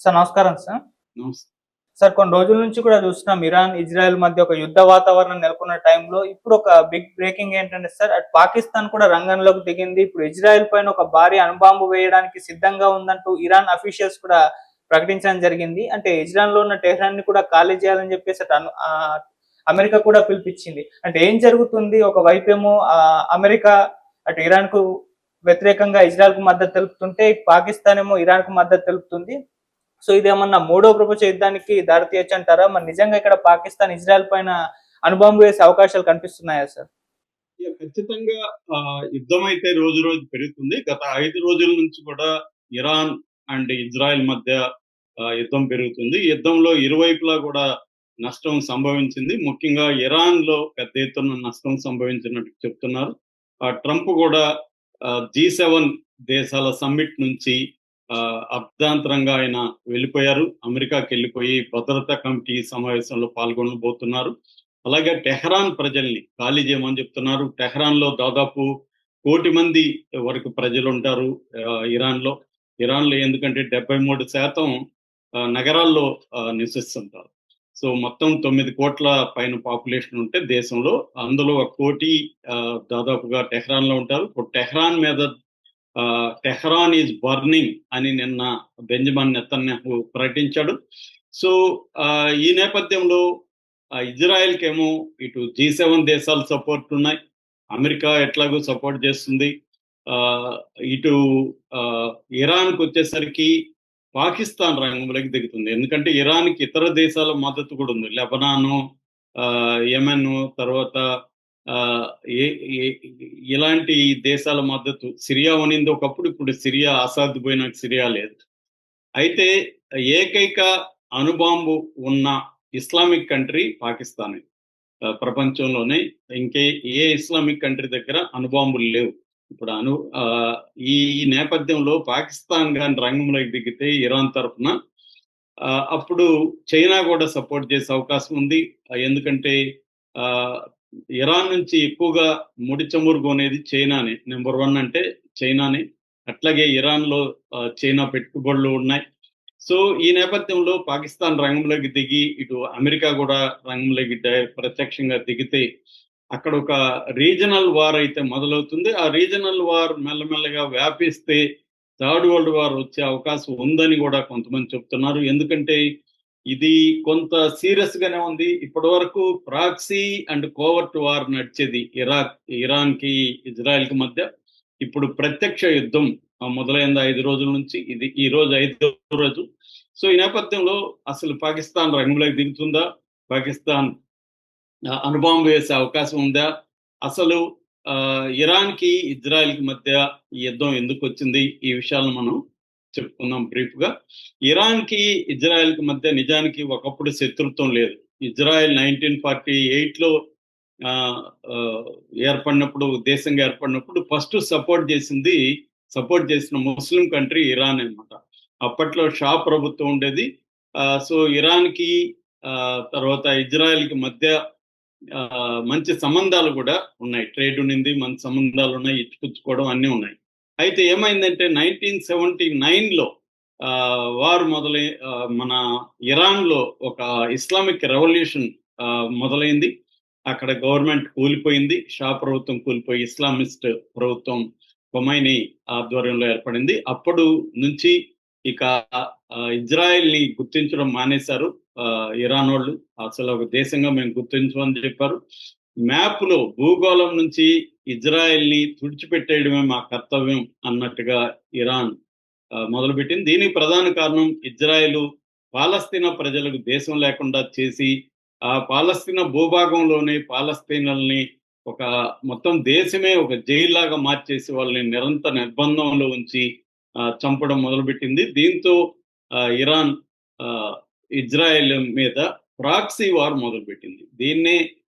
Sir నమస్కారం sir. నమస్తే. Sir కొన్ని రోజుల నుంచి కూడా చూస్తున్నాం ఇరాన్, ఇజ్రాయెల్ మధ్య ఒక యుద్ధ వాతావరణం నెలకొన్న టైంలో ఇప్పుడు ఒక బిగ్ బ్రేకింగ్ ఏంటంటే సార్ అటు పాకిస్తాన్ కూడా రంగంలోకి దిగింది. ఇప్పుడు ఇజ్రాయెల్ పైన ఒక భారీ అణుబాంబు వేయడానికి సిద్ధంగా ఉందంటూ ఇరాన్ అఫీషియల్స్ కూడా ప్రకటించడం జరిగింది. అంటే ఇజ్రాయెల్‌లో ఉన్న టెహ్రాన్‌ని కూడా ఖాళీ చేయాలని చెప్పేసి అమెరికా కూడా పిలుపిచ్చింది. అంటే ఏం జరుగుతుంది? ఒక వైపేమో అమెరికా అటు ఇరాన్‌కు వ్యతిరేకంగా ఇజ్రాయెల్‌కు మద్దతు తెలుపుతుంటే, పాకిస్తాన్ ఏమో ఇరాన్‌కు మద్దతు తెలుపుతుంది. సో ఇదేమన్నా మూడో ప్రపంచ యుద్ధానికి దారి తీయొచ్చంటారా? మరి నిజంగా ఇక్కడ పాకిస్తాన్ ఇజ్రాయెల్ పైన అణుబాంబు వేసే అవకాశాలు కనిపిస్తున్నాయా సార్? ఖచ్చితంగా యుద్ధం అయితే రోజు రోజు పెరుగుతుంది. గత 5 రోజుల నుంచి కూడా ఇరాన్ అండ్ ఇజ్రాయెల్ మధ్య యుద్ధం పెరుగుతుంది. యుద్ధంలో ఇరువైపులా కూడా నష్టం సంభవించింది. ముఖ్యంగా ఇరాన్‌లో పెద్ద ఎత్తున నష్టం సంభవించినట్టు చెప్తున్నారు. ట్రంప్ కూడా G7 దేశాల సమ్మిట్ నుంచి అర్ధాంతరంగా ఆయన వెళ్ళిపోయారు. అమెరికాకెళ్ళిపోయి భద్రతా కమిటీ సమావేశంలో పాల్గొనబోతున్నారు. అలాగే టెహ్రాన్ ప్రజల్ని ఖాళీ చేయమని చెప్తున్నారు. టెహ్రాన్‌లో దాదాపు 1,00,00,000 మంది వరకు ప్రజలుంటారు ఇరాన్‌లో. ఇరాన్‌లో ఎందుకంటే 73% నగరాల్లో నివసిస్తుంటారు. సో మొత్తం 9,00,00,000 పైన పాపులేషన్ ఉంటే దేశంలో అందులో 1,00,00,000 దాదాపుగా టెహ్రాన్‌లో ఉంటారు. ఇప్పుడు టెహ్రాన్ మీద టెహ్రాన్ ఈజ్ బర్నింగ్ అని నిన్న బెంజమిన్ నెతన్యాహు ప్రకటించాడు. సో ఈ నేపథ్యంలో ఇజ్రాయెల్‌కేమో ఇటు G7 దేశాలు సపోర్ట్ ఉన్నాయి. అమెరికా ఎట్లాగో సపోర్ట్ చేస్తుంది. ఇటు ఇరాన్‌కి వచ్చేసరికి పాకిస్తాన్ రంగంలోకి దిగుతుంది. ఎందుకంటే ఇరాన్‌కి ఇతర దేశాల మద్దతు కూడా ఉంది. లెబనాను, యెమెన్, తర్వాత ఏ ఏ ఇలాంటి దేశాల మద్దతు. సిరియా ఉన్నింది ఒకప్పుడు. ఇప్పుడు సిరియా అసాద్ పోయినాక సిరియా లేదు. అయితే ఏకైక అణుబాంబు ఉన్న ఇస్లామిక్ కంట్రీ పాకిస్తానే. ప్రపంచంలోనే ఏ ఇస్లామిక్ కంట్రీ దగ్గర అణుబాంబులు లేవు. ఇప్పుడు ఈ నేపథ్యంలో పాకిస్తాన్ గాని రంగంలోకి దిగితే ఇరాన్ తరఫున అప్పుడు చైనా కూడా సపోర్ట్ చేసే అవకాశం ఉంది. ఎందుకంటే ఇరాన్ నుంచి ఎక్కువగా ముడి చమురు కొనేది చైనానే. నెంబర్ 1 అంటే చైనానే. అట్లాగే ఇరాన్‌లో చైనా పెట్టుబడులు ఉన్నాయి. సో ఈ నేపథ్యంలో పాకిస్తాన్ రంగంలోకి దిగి ఇటు అమెరికా కూడా రంగంలోకి ప్రత్యక్షంగా దిగితే అక్కడ ఒక రీజనల్ వార్ అయితే మొదలవుతుంది. ఆ రీజనల్ వార్ మెల్లమెల్లగా వ్యాపిస్తే థర్డ్ వరల్డ్ వార్ వచ్చే అవకాశం ఉందని కూడా కొంతమంది చెప్తున్నారు. ఎందుకంటే ఇది కొంత సీరియస్ గానే ఉంది. ఇప్పటి వరకు ప్రాక్సీ అండ్ కోవర్ట్ వార్ నడిచేది ఇరాన్‌కి ఇజ్రాయెల్‌కి మధ్య. ఇప్పుడు ప్రత్యక్ష యుద్ధం మొదలైంది 5 రోజుల నుంచి. ఇది ఈ రోజు 5వ రోజు. సో ఈ నేపథ్యంలో అసలు పాకిస్తాన్ రంగంలోకి దిగుతుందా? పాకిస్తాన్ అణుబాంబు వేసే అవకాశం ఉందా? అసలు ఇరాన్‌కి ఇజ్రాయెల్‌కి మధ్య ఈ యుద్ధం ఎందుకొచ్చింది? ఈ విషయాలను మనం చెప్పుకుందాం బ్రీఫ్‌గా. ఇరాన్‌కి ఇజ్రాయెల్‌కి మధ్య నిజానికి ఒకప్పుడు శత్రుత్వం లేదు. ఇజ్రాయెల్ 1948లో ఏర్పడినప్పుడు, దేశంగా ఏర్పడినప్పుడు ఫస్ట్ సపోర్ట్ చేసిన ముస్లిం కంట్రీ ఇరాన్ అన్నమాట. అప్పట్లో షా ప్రభుత్వం ఉండేది. సో ఇరాన్‌కి తర్వాత ఇజ్రాయెల్‌కి మధ్య మంచి సంబంధాలు కూడా ఉన్నాయి. ట్రేడ్ ఉన్నింది, మంచి సంబంధాలు ఉన్నాయి, ఇచ్చిపుచ్చుకోవడం అన్నీ ఉన్నాయి. అయితే ఏమైందంటే 1979లో వార్ మన ఇరాన్‌లో ఒక ఇస్లామిక్ రెవల్యూషన్ మొదలైంది. అక్కడ గవర్నమెంట్ కూలిపోయింది. షా ప్రభుత్వం కూలిపోయి ఇస్లామిస్ట్ ప్రభుత్వం ఖొమైనీ ఆధ్వర్యంలో ఏర్పడింది. అప్పుడు నుంచి ఇక ఇజ్రాయెల్‌ని గుర్తించడం మానేశారు ఇరాన్ వాళ్ళు. అసలు ఒక దేశంగా మేము గుర్తించమని చెప్పారు. మ్యాప్‌లో భూగోళం నుంచి ఇజ్రాయెల్‌ని తుడిచిపెట్టేయడమే మా కర్తవ్యం అన్నట్టుగా ఇరాన్ మొదలుపెట్టింది. దీనికి ప్రధాన కారణం ఇజ్రాయెలు పాలస్తీనా ప్రజలకు దేశం లేకుండా చేసి, ఆ పాలస్తీనా భూభాగంలోనే పాలస్తీనల్ని ఒక మొత్తం దేశమే ఒక జైల్లాగా మార్చేసి వాళ్ళని నిరంతర నిర్బంధంలో ఉంచి చంపడం మొదలుపెట్టింది. దీంతో ఇరాన్ ఇజ్రాయెల్ మీద ప్రాక్సీ వార్ మొదలుపెట్టింది. దీన్నే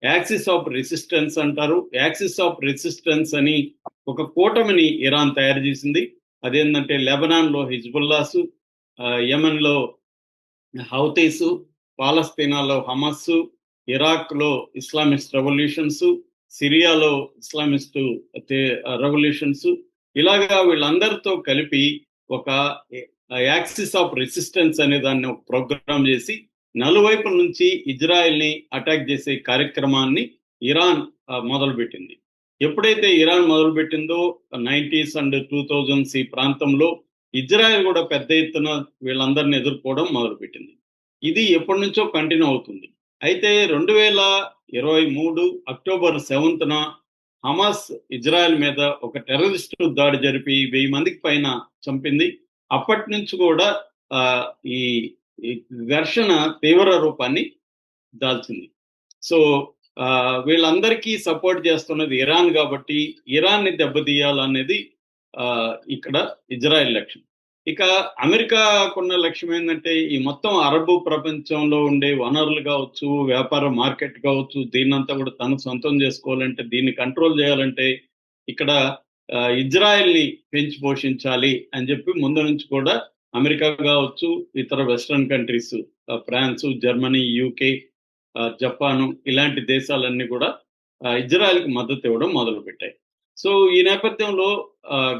యాక్సిస్ ఆఫ్ రెసిస్టెన్స్ అంటారు. యాక్సిస్ ఆఫ్ రెసిస్టెన్స్ అని ఒక కూటమిని ఇరాన్ తయారు చేసింది. అదేంటంటే లెబనాన్‌లో హిజ్బుల్లాసు, యెమెన్‌లో హౌతీసు, పాలస్తీనాలో హమాసు, ఇరాక్‌లో ఇస్లామిస్ట్ రెవల్యూషన్స్, సిరియాలో ఇస్లామిస్ట్ రెవల్యూషన్స్, ఇలాగా వీళ్ళందరితో కలిపి ఒక యాక్సిస్ ఆఫ్ రెసిస్టెన్స్ అనే దాన్ని ఒక ప్రోగ్రామ్ చేసి నలువైపుల నుంచి ఇజ్రాయెల్ని అటాక్ చేసే కార్యక్రమాన్ని ఇరాన్ మొదలుపెట్టింది. ఎప్పుడైతే ఇరాన్ మొదలుపెట్టిందో 90s అండ్ 2000s ఈ ప్రాంతంలో ఇజ్రాయెల్ కూడా పెద్ద ఎత్తున వీళ్ళందరిని ఎదుర్కోవడం మొదలుపెట్టింది. ఇది ఎప్పటి నుంచో కంటిన్యూ అవుతుంది. అయితే 2023 అక్టోబర్ 7న హమాస్ ఇజ్రాయెల్ మీద ఒక టెర్రరిస్టు దాడి జరిపి 1000 మందికి పైన చంపింది. అప్పటి నుంచి కూడా ఈ ఘర్షణ తీవ్ర రూపాన్ని దాల్చింది. సో వీళ్ళందరికీ సపోర్ట్ చేస్తున్నది ఇరాన్ కాబట్టి ఇరాన్ని దెబ్బతీయాలనేది ఇక్కడ ఇజ్రాయెల్ లక్ష్యం. ఇక అమెరికాకున్న లక్ష్యం ఏంటంటే ఈ మొత్తం అరబు ప్రపంచంలో ఉండే వనరులు కావచ్చు, వ్యాపార మార్కెట్ కావచ్చు, దీన్నంతా కూడా తను సొంతం చేసుకోవాలంటే, దీన్ని కంట్రోల్ చేయాలంటే ఇక్కడ ఇజ్రాయెల్ని పెంచి పోషించాలి అని చెప్పి ముందు నుంచి కూడా అమెరికా కావచ్చు, ఇతర western countries France, Germany, UK, Japan ఇలాంటి దేశాలన్నీ కూడా ఇజ్రాయెల్కి మద్దతు ఇవ్వడం మొదలుపెట్టాయి. సో ఈ నేపథ్యంలో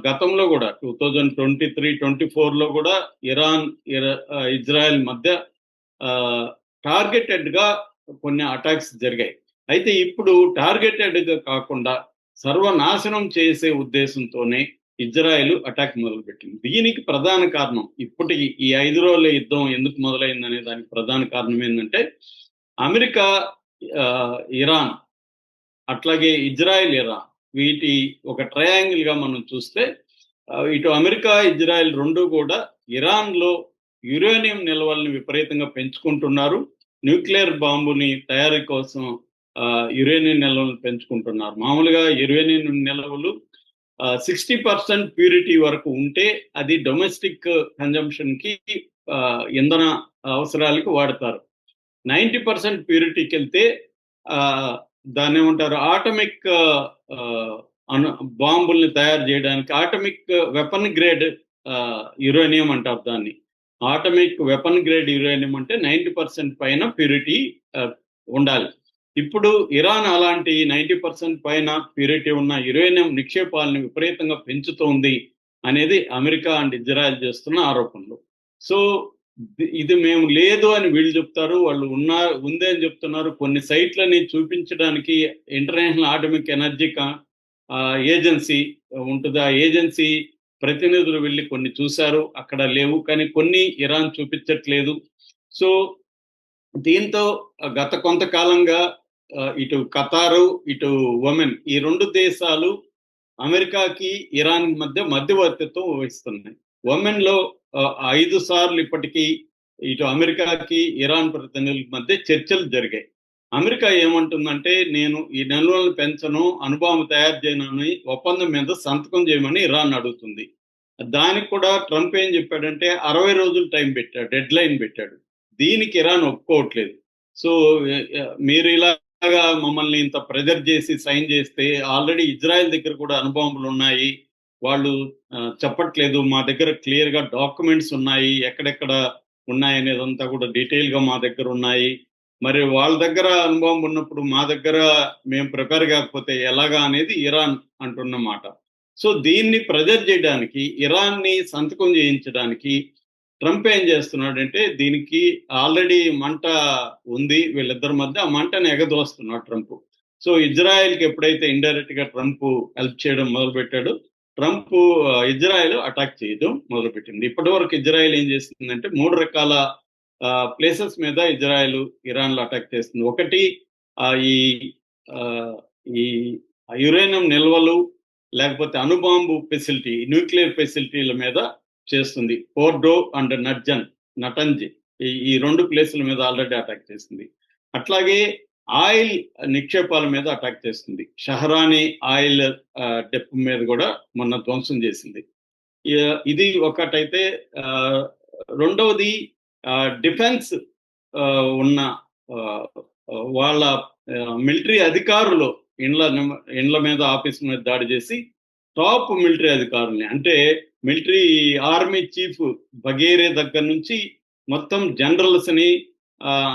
గతంలో కూడా 2023-24లో కూడా ఇరాన్ ఇజ్రాయెల్ మధ్య టార్గెటెడ్ గా కొన్ని అటాక్స్ జరిగాయి. అయితే ఇప్పుడు టార్గెటెడ్ గా కాకుండా సర్వనాశనం చేసే ఉద్దేశంతోనే ఇజ్రాయెల్ అటాక్ మొదలుపెట్టింది. దీనికి ప్రధాన కారణం ఇప్పటికి ఈ 5 రోజుల యుద్ధం ఎందుకు మొదలైందనే దానికి ప్రధాన కారణం ఏంటంటే అమెరికా, ఇరాన్, అట్లాగే ఇజ్రాయెల్, ఇరాన్ వీటి ఒక ట్రయాంగిల్ గా మనం చూస్తే ఇటు అమెరికా, ఇజ్రాయెల్ రెండు కూడా ఇరాన్లో యురేనియం నిల్వల్ని విపరీతంగా పెంచుకుంటున్నారు. న్యూక్లియర్ బాంబుని తయారీ కోసం యురేనియం నిల్వలను పెంచుకుంటున్నారు. మామూలుగా యురేనియం నిల్వలు 60% ప్యూరిటీ వరకు ఉంటే అది డొమెస్టిక్ కన్జంప్షన్కి ఇంధన అవసరాలకు వాడతారు. 90% ప్యూరిటీకి వెళ్తే దాన్ని ఏమంటారు, ఆటమిక్ బాంబుల్ని తయారు చేయడానికి ఆటమిక్ వెపన్ గ్రేడ్ యురేనియం అంటారు దాన్ని. ఆటమిక్ వెపన్ గ్రేడ్ యురేనియం అంటే 90% పైన ప్యూరిటీ ఉండాలి. ఇప్పుడు ఇరాన్ అలాంటి 90% పైన ప్యూరిటీ ఉన్న యురేనియం నిక్షేపాలను విపరీతంగా పెంచుతోంది అనేది అమెరికా అండ్ ఇజ్రాయెల్ చేస్తున్న ఆరోపణలు. సో ఇది మేము లేదు అని వీళ్ళు చెప్తారు, వాళ్ళు ఉంది అని చెప్తున్నారు. కొన్ని సైట్లని చూపించడానికి ఇంటర్నేషనల్ ఆటమిక్ ఎనర్జీ ఏజెన్సీ ఉంటుంది. ఆ ఏజెన్సీ ప్రతినిధులు వెళ్ళి కొన్ని చూశారు, అక్కడ లేవు. కానీ కొన్ని ఇరాన్ చూపించట్లేదు. సో దీంతో గత కొంతకాలంగా ఇటు ఖతారు, ఇటు ఒమెన్ ఈ రెండు దేశాలు అమెరికాకి ఇరాన్ మధ్య మధ్యవర్తిత్వం వహిస్తున్నాయి. ఒమెన్ లో 5 సార్లు ఇప్పటికీ ఇటు అమెరికాకి ఇరాన్ ప్రతినిధుల మధ్య చర్చలు జరిగాయి. అమెరికా ఏమంటుందంటే నేను ఈ నిల్వలను పెంచను, అణుబాంబు తయారు చేయనని ఒప్పందం మీద సంతకం చేయమని ఇరాన్ అడుగుతుంది. దానికి కూడా ట్రంప్ ఏం చెప్పాడంటే 60 రోజులు టైం పెట్టాడు, డెడ్ లైన్ పెట్టాడు. దీనికి ఇరాన్ ఒప్పుకోవట్లేదు. సో మీరు ఇలాగా మమ్మల్ని ఇంత ప్రెజర్ చేసి సైన్ చేస్తే ఆల్రెడీ ఇజ్రాయెల్ దగ్గర కూడా అణుబాంబులు ఉన్నాయి, వాళ్ళు చెప్పట్లేదు, మా దగ్గర క్లియర్ గా డాక్యుమెంట్స్ ఉన్నాయి, ఎక్కడెక్కడ ఉన్నాయి అనేదంతా కూడా డీటెయిల్ గా మా దగ్గర ఉన్నాయి. మరి వాళ్ళ దగ్గర అణుబాంబు ఉన్నప్పుడు మా దగ్గర మేము ప్రిపేర్ కాకపోతే ఎలాగా అనేది ఇరాన్ అంటున్నమాట. సో దీన్ని ప్రెజర్ చేయడానికి, ఇరాన్ ని సంతకం చేయించడానికి ట్రంప్ ఏం చేస్తున్నాడంటే దీనికి ఆల్రెడీ మంట ఉంది వీళ్ళిద్దరి మధ్య, ఆ మంటను ఎగదోస్తున్నాడు ట్రంప్. సో ఇజ్రాయెల్కి ఎప్పుడైతే ఇండైరెక్ట్ గా ట్రంప్ హెల్ప్ చేయడం మొదలుపెట్టాడు, ట్రంప్ ఇజ్రాయెల్ అటాక్ చేయడం మొదలుపెట్టింది. ఇప్పటి వరకు ఇజ్రాయెల్ ఏం చేస్తుందంటే 3 రకాల ప్లేసెస్ మీద ఇజ్రాయెల్ ఇరాన్ లో అటాక్ చేస్తుంది. ఒకటి ఈ యురేనియం నిల్వలు లేకపోతే అణుబాంబు ఫెసిలిటీ, న్యూక్లియర్ ఫెసిలిటీల మీద చేస్తుంది. ఫోర్డో అండ్ నటంజ్ ఈ 2 ప్లేసుల మీద ఆల్రెడీ అటాక్ చేస్తుంది. అట్లాగే ఆయిల్ నిక్షేపాల మీద అటాక్ చేస్తుంది. షహరాని ఆయిల్ డెప్ మీద కూడా మొన్న ధ్వంసం చేసింది. ఇది ఒకటైతే. రెండవది డిఫెన్స్ ఉన్న వాళ్ళ మిలిటరీ అధికారులు ఇండ్ల మీద, ఆఫీస్ మీద దాడి చేసి టాప్ మిలిటరీ అధికారుల్ని, అంటే మిలిటరీ ఆర్మీ చీఫ్ బగేరే దగ్గర నుంచి మొత్తం జనరల్స్ ని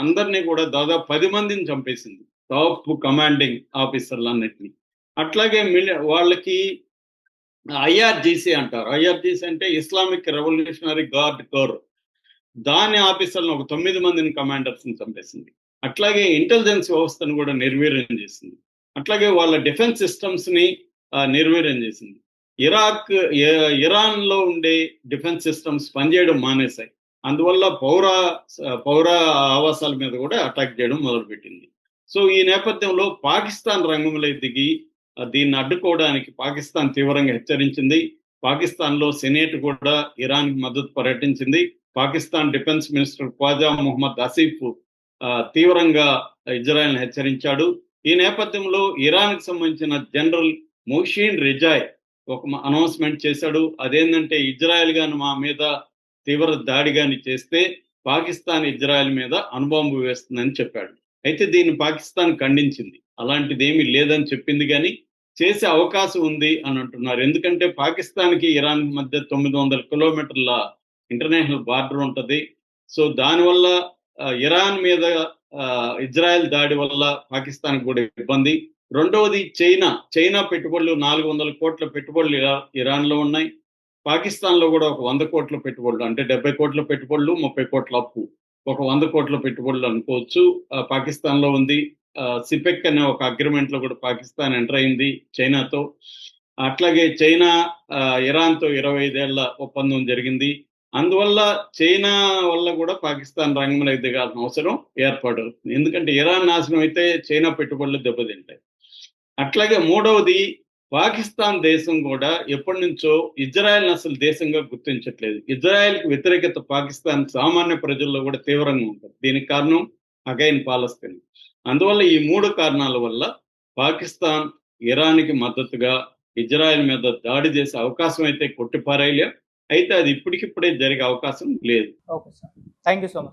అందరినీ కూడా దాదాపు 10 మందిని చంపేసింది, టాప్ కమాండింగ్ ఆఫీసర్లు అన్నిటినీ. అట్లాగే వాళ్ళకి ఐఆర్జీసీ అంటారు. ఐఆర్జీసీ అంటే ఇస్లామిక్ రెవల్యూషనరీ గార్డ్ కోర్. దాని ఆఫీసర్లను ఒక 9 మందిని కమాండర్స్ని చంపేసింది. అట్లాగే ఇంటెలిజెన్స్ వ్యవస్థను కూడా నిర్వీర్యం చేసింది. అట్లాగే వాళ్ళ డిఫెన్స్ సిస్టమ్స్ని నిర్వీర్యం చేసింది. ఇరాన్లో ఉండే డిఫెన్స్ సిస్టమ్స్ పనిచేయడం మానేశాయి. అందువల్ల పౌర ఆవాసాల మీద కూడా అటాక్ చేయడం మొదలుపెట్టింది. సో ఈ నేపథ్యంలో పాకిస్తాన్ రంగంలో దిగి దీన్ని అడ్డుకోవడానికి పాకిస్తాన్ తీవ్రంగా హెచ్చరించింది. పాకిస్తాన్లో సెనేట్ కూడా ఇరాన్కి మద్దతు ప్రకటించింది. పాకిస్తాన్ డిఫెన్స్ మినిస్టర్ ఖ్వాజా మొహమ్మద్ ఆసిఫ్ తీవ్రంగా ఇజ్రాయెల్ని హెచ్చరించాడు. ఈ నేపథ్యంలో ఇరాన్కి సంబంధించిన జనరల్ మొహసిన్ రిజాయ్ ఒక అనౌన్స్మెంట్ చేశాడు. అదేంటంటే ఇజ్రాయెల్ గాని మా మీద తీవ్ర దాడి గాని చేస్తే పాకిస్తాన్ ఇజ్రాయెల్ మీద అణుబాంబు వేస్తుందని చెప్పాడు. అయితే దీన్ని పాకిస్తాన్ ఖండించింది. అలాంటిదేమీ లేదని చెప్పింది, కానీ చేసే అవకాశం ఉంది అని అంటున్నారు. ఎందుకంటే పాకిస్తాన్కి ఇరాన్ మధ్య 900 కిలోమీటర్ల ఇంటర్నేషనల్ బార్డర్ ఉంటుంది. సో దానివల్ల ఇరాన్ మీద ఇజ్రాయెల్ దాడి వల్ల పాకిస్తాన్ కూడా ఇబ్బంది. రెండవది చైనా పెట్టుబడులు 400 కోట్ల పెట్టుబడులు ఇరాన్లో ఉన్నాయి. పాకిస్తాన్లో కూడా ఒక 100 కోట్ల పెట్టుబడులు, అంటే 70 కోట్ల పెట్టుబడులు, 30 కోట్ల అప్పు, ఒక 100 కోట్ల పెట్టుబడులు అనుకోవచ్చు పాకిస్తాన్లో ఉంది. సిపెక్ అనే ఒక అగ్రిమెంట్ లో కూడా పాకిస్తాన్ ఎంటర్ అయింది చైనాతో. అట్లాగే చైనా ఇరాన్తో 25 ఏళ్ల ఒప్పందం జరిగింది. అందువల్ల చైనా వల్ల కూడా పాకిస్తాన్ రంగంలోకి దిగాల్సిన అవసరం ఏర్పడుతుంది. ఎందుకంటే ఇరాన్ నాశనం అయితే చైనా పెట్టుబడులు దెబ్బతింటాయి. అట్లాగే మూడవది, పాకిస్తాన్ దేశం కూడా ఎప్పటి నుంచో ఇజ్రాయెల్ అసలు దేశంగా గుర్తించట్లేదు. ఇజ్రాయెల్కి వ్యతిరేకత పాకిస్తాన్ సామాన్య ప్రజల్లో కూడా తీవ్రంగా ఉంటుంది. దీనికి కారణం అగైన్ పాలస్తీన్. అందువల్ల ఈ 3 కారణాల వల్ల పాకిస్తాన్ ఇరాన్కి మద్దతుగా ఇజ్రాయెల్ మీద దాడి చేసే అవకాశం అయితే కొట్టిపారేయలే. అయితే అది ఇప్పటికిప్పుడే జరిగే అవకాశం లేదు. Okay sir, thank you so much.